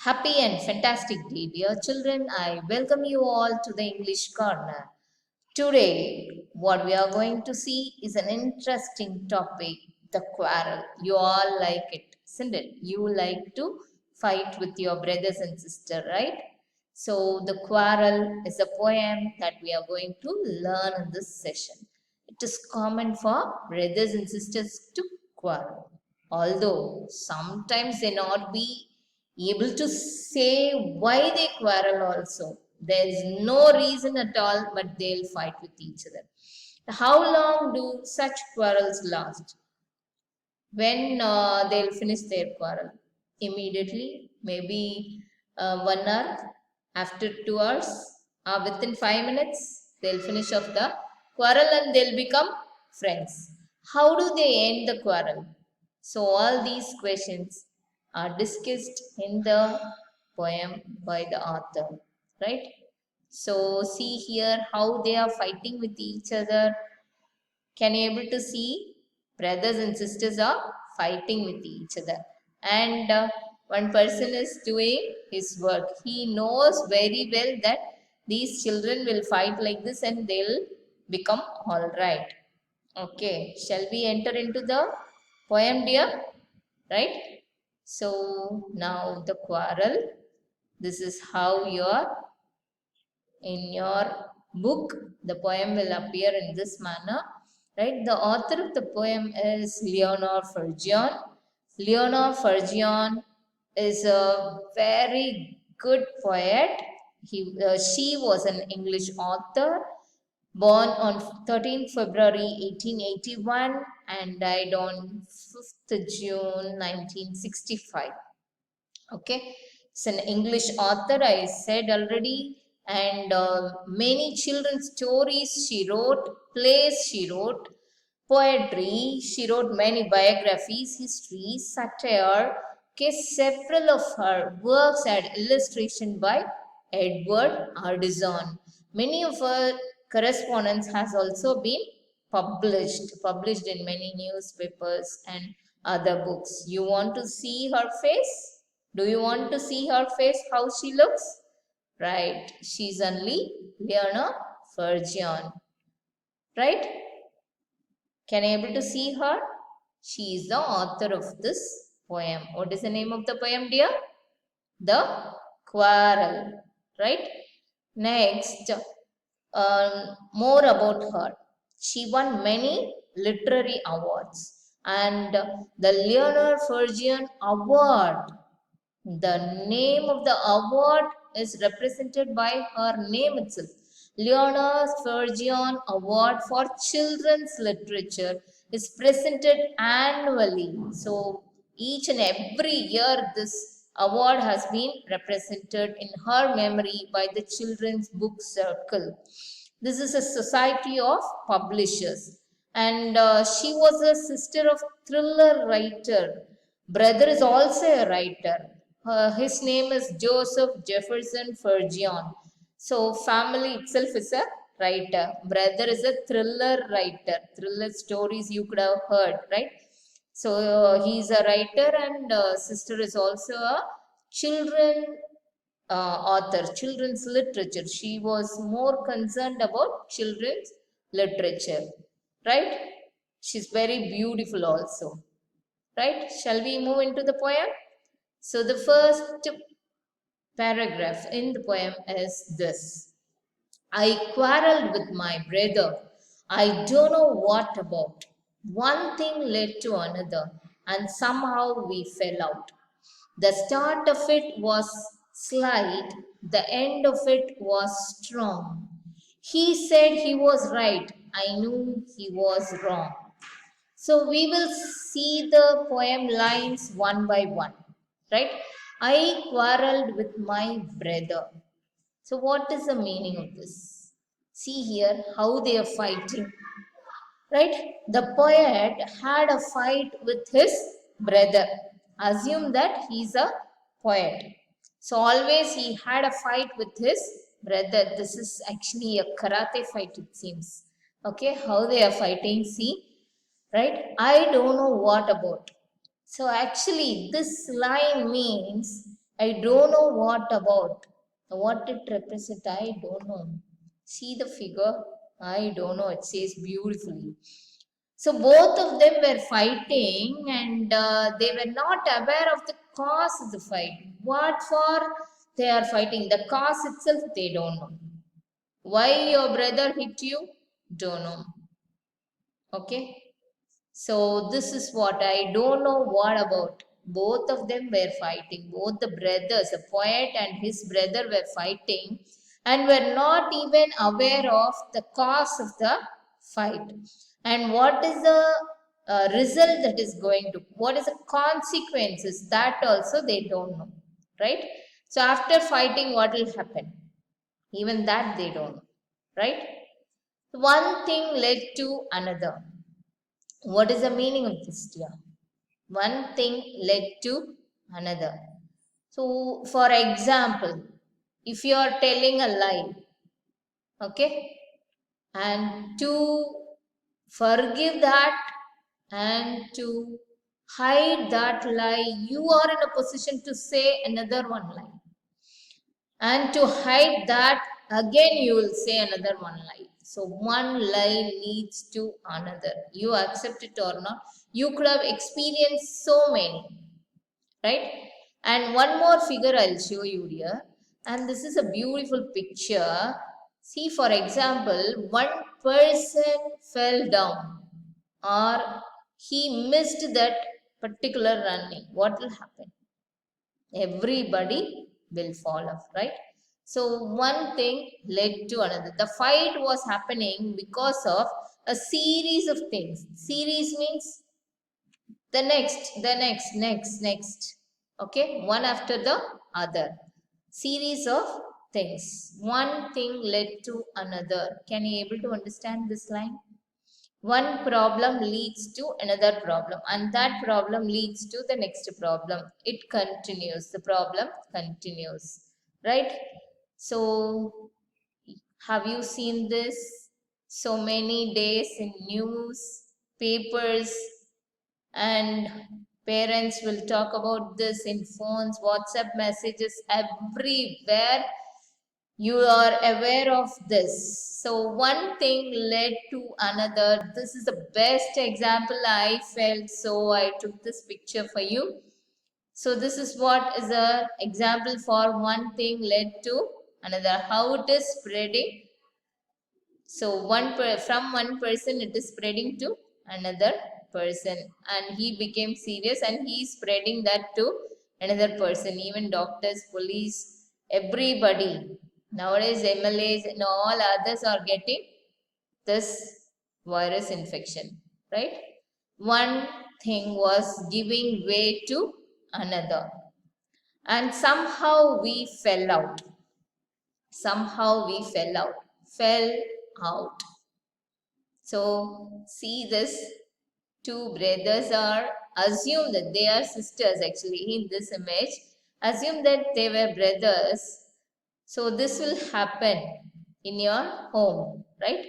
Happy and fantastic day, dear children. I welcome you all to the English Corner. Today, what we are going to see is an interesting topic, the quarrel. You all like it, isn't it? You like to fight with your brothers and sisters, right? So, the quarrel is a poem that we are going to learn in this session. It is common for brothers and sisters to quarrel, although sometimes they not be able to say why they quarrel also. There is no reason at all, but they'll fight with each other. How long do such quarrels last? When they'll finish their quarrel? Immediately, maybe 1 hour, after 2 hours, or within 5 minutes, they'll finish off the quarrel and they'll become friends. How do they end the quarrel? So all these questions are discussed in the poem by the author, right? So see here how they are fighting with each other. Can you able to see brothers and sisters are fighting with each other, and one person is doing his work. He knows very well that these children will fight like this and they'll become all right. Okay, shall we enter into the poem, dear? Right? So now the quarrel, this is how your in your book the poem will appear in this manner, right? The author of the poem is Leonor Fergion. Leonor Fergion is a very good poet. She was an English author, born on 13th February 1881 and died on 5th June 1965. Okay, it's an English author, I said already, and many children's stories she wrote, plays she wrote, poetry she wrote, many biographies, histories, satire. Okay, several of her works had illustration by Edward Ardisson. Many of her correspondence has also been published in many newspapers and other books. You want to see her face? Do you want to see her face, how she looks? Right, she's only Leonor Fergion. Right? Can you able to see her? She is the author of this poem. What is the name of the poem, dear? The Quarrel. Right? Next, more about her. She won many literary awards, and the Leonor Fergion Award, the name of the award is represented by her name itself. Leonor Fergion Award for Children's Literature is presented annually. So each and every year this award has been represented in her memory by the Children's Book Circle. This is a society of publishers, and she was a sister of thriller writer. Brother is also a writer. His name is Joseph Jefferson Fergion. So family itself is a writer. Brother is a thriller writer. Thriller stories you could have heard, right? So he is a writer, and sister is also a children author, children's literature. She was more concerned about children's literature, right? She's very beautiful also, right? Shall we move into the poem? So the first paragraph in the poem is this: I quarreled with my brother. I don't know what about. One thing led to another, and somehow we fell out. The start of it was slight, the end of it was strong. He said he was right. I knew he was wrong. So we will see the poem lines one by one, right? I quarreled with my brother. So what is the meaning of this? See here how they are fighting, right? The poet had a fight with his brother. Assume that he's a poet, so always he had a fight with his brother. This is actually a karate fight, it seems. Okay, how they are fighting, see, right? I don't know what about. So actually this line means I don't know what it represents. I don't know. See the figure? I don't know. It says beautifully. So both of them were fighting and they were not aware of the cause of the fight. What for they are fighting? The cause itself they don't know. Why your brother hit you? Don't know. Okay. So this is what I don't know what about. Both of them were fighting. Both the brothers, a poet and his brother were fighting and were not even aware of the cause of the fight. And what is the result that is going to, what is the consequences, that also they don't know. Right? So after fighting, what will happen? Even that they don't know. Right? One thing led to another. What is the meaning of this, dear? One thing led to another. So, for example, if you are telling a lie, okay, and to forgive that and to hide that lie, you are in a position to say another one lie. And to hide that, again you will say another one lie. So one lie leads to another. You accept it or not. You could have experienced so many, right? And one more figure I'll show you here. And this is a beautiful picture. See, for example, one person fell down or he missed that particular running. What will happen? Everybody will fall off, right? So one thing led to another. The fight was happening because of a series of things. Series means the next, okay, one after the other. Series of things. One thing led to another. Can you able to understand this line? One problem leads to another problem, and that problem leads to the next problem. It continues, the problem continues, right? So have you seen this so many days in news, papers, and parents will talk about this in phones, WhatsApp messages, everywhere you are aware of this. So one thing led to another. This is the best example I felt, so I took this picture for you. So this is what is a example for one thing led to another, how it is spreading. So from one person it is spreading to another person, and he became serious and he is spreading that to another person. Even doctors, police, everybody nowadays, MLAs and all others are getting this virus infection, right? One thing was giving way to another, and somehow we fell out. Fell out. So see this, two brothers are assume that they are sisters actually in this image. Assume that they were brothers. So this will happen in your home, right?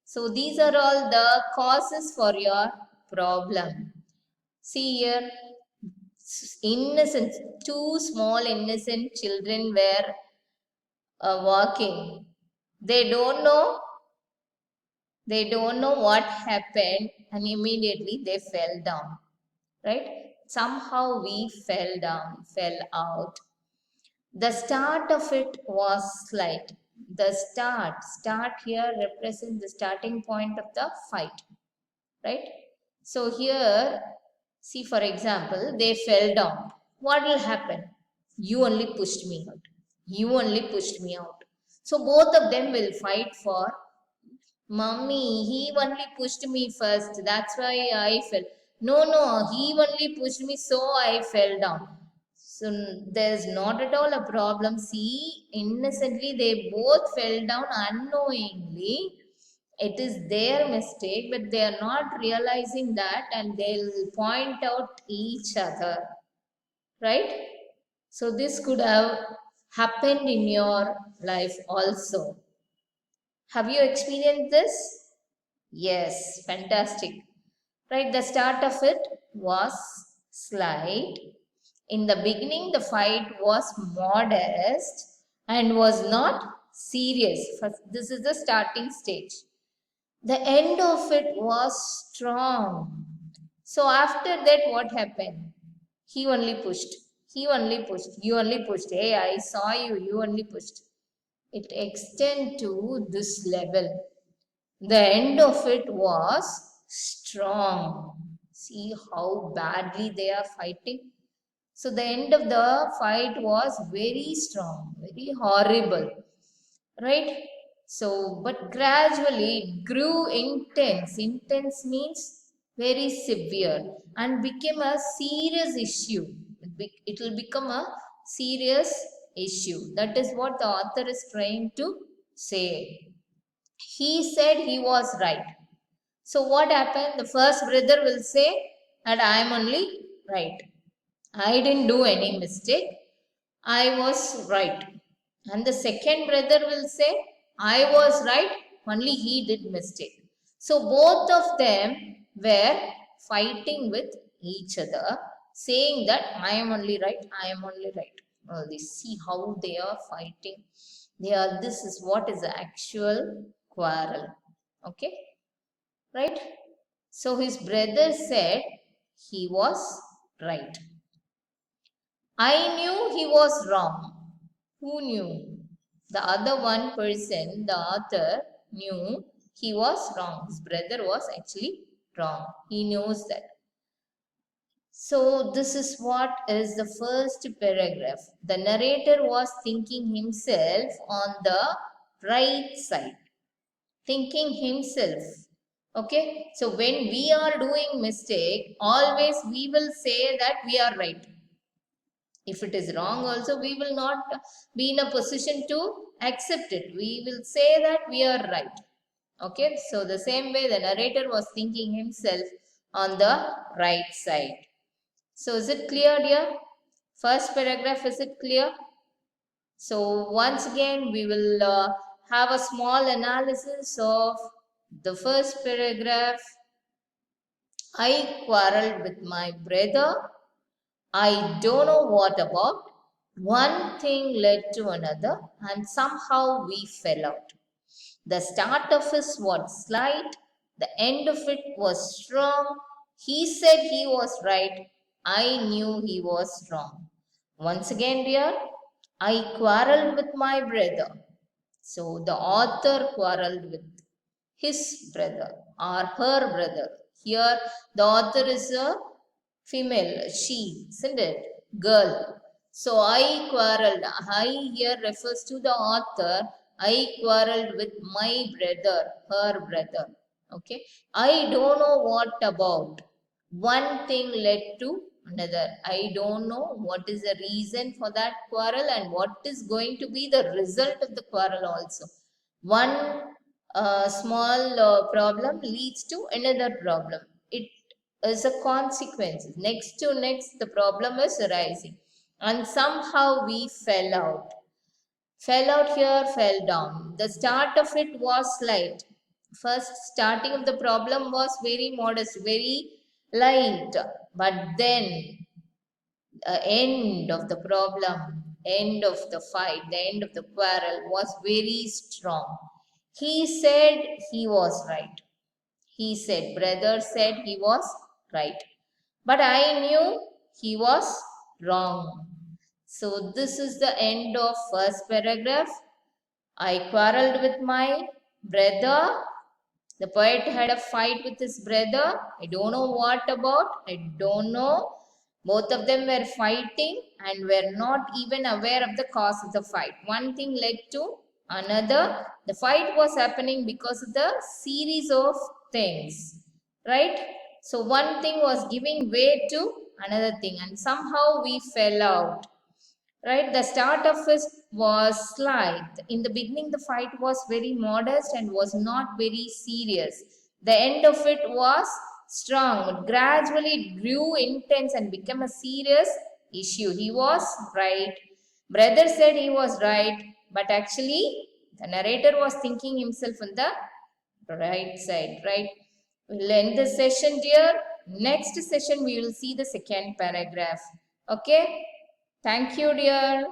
So these are all the causes for your problem. See here, innocent, two small innocent children were walking. They don't know what happened, and immediately they fell down, right? Somehow we fell out. The start of it was slight. The start here represents the starting point of the fight, right? So here, see, for example, they fell down. What will happen? You only pushed me out. So both of them will fight for, Mummy, he only pushed me first. That's why I fell. No, he only pushed me, so I fell down. So there's not at all a problem. See, innocently, they both fell down unknowingly. It is their mistake, but they are not realizing that, and they'll point out each other, right? So this could have happened in your life also. Have you experienced this? Yes, fantastic. Right, the start of it was slight. In the beginning, the fight was modest and was not serious. This is the starting stage. The end of it was strong. So after that, what happened? He only pushed. He only pushed. You only pushed. Hey, I saw you. You only pushed. It extended to this level. The end of it was strong. See how badly they are fighting. So the end of the fight was very strong, very horrible, right? So, but gradually it grew intense. Intense means very severe and became a serious issue. It will become a serious issue. That is what the author is trying to say. He said he was right. So what happened? The first brother will say that I am only right. I didn't do any mistake. I was right. And the second brother will say, I was right, only he did mistake. So both of them were fighting with each other, saying that I am only right, I am only right. Well, they see how they are fighting. This is what is the actual quarrel. Okay, right? So his brother said he was right. I knew he was wrong. Who knew? The other one person, the author, knew he was wrong. His brother was actually wrong. He knows that. So, this is what is the first paragraph. The narrator was thinking himself on the right side. Thinking himself. Okay. So, when we are doing mistake, always we will say that we are right. If it is wrong also, we will not be in a position to accept it. We will say that we are right. Okay, so the same way the narrator was thinking himself on the right side. So is it clear, dear? First paragraph, is it clear? So once again, we will have a small analysis of the first paragraph. I quarreled with my brother. I don't know what about. One thing led to another, and somehow we fell out. The start of it was slight, the end of it was strong. He said he was right. I knew he was wrong. Once again, dear, I quarreled with my brother. So the author quarreled with his brother or her brother. Here, the author is a female, she, isn't it? Girl. So I quarreled. I here refers to the author. I quarreled with my brother, her brother. Okay. I don't know what about. One thing led to another. I don't know what is the reason for that quarrel and what is going to be the result of the quarrel also. One small problem leads to another problem. It is a consequence. Next to next, the problem is arising. And somehow we fell out. Fell out here, fell down. The start of it was slight. First, starting of the problem was very modest, very light. But then, the end of the problem, end of the fight, the end of the quarrel was very strong. He said he was right. He said, brother said he was right. But I knew he was wrong. So this is the end of first paragraph. I quarreled with my brother. The poet had a fight with his brother. I don't know what about. I don't know. Both of them were fighting and were not even aware of the cause of the fight. One thing led to another. The fight was happening because of the series of things, right? So one thing was giving way to another thing, and somehow we fell out, right? The start of it was slight. In the beginning, the fight was very modest and was not very serious. The end of it was strong, but gradually it grew intense and became a serious issue. He was right. Brother said he was right, but actually the narrator was thinking himself on the right side, right? We'll end the session, dear. Next session, we will see the second paragraph. Okay. Thank you, dear.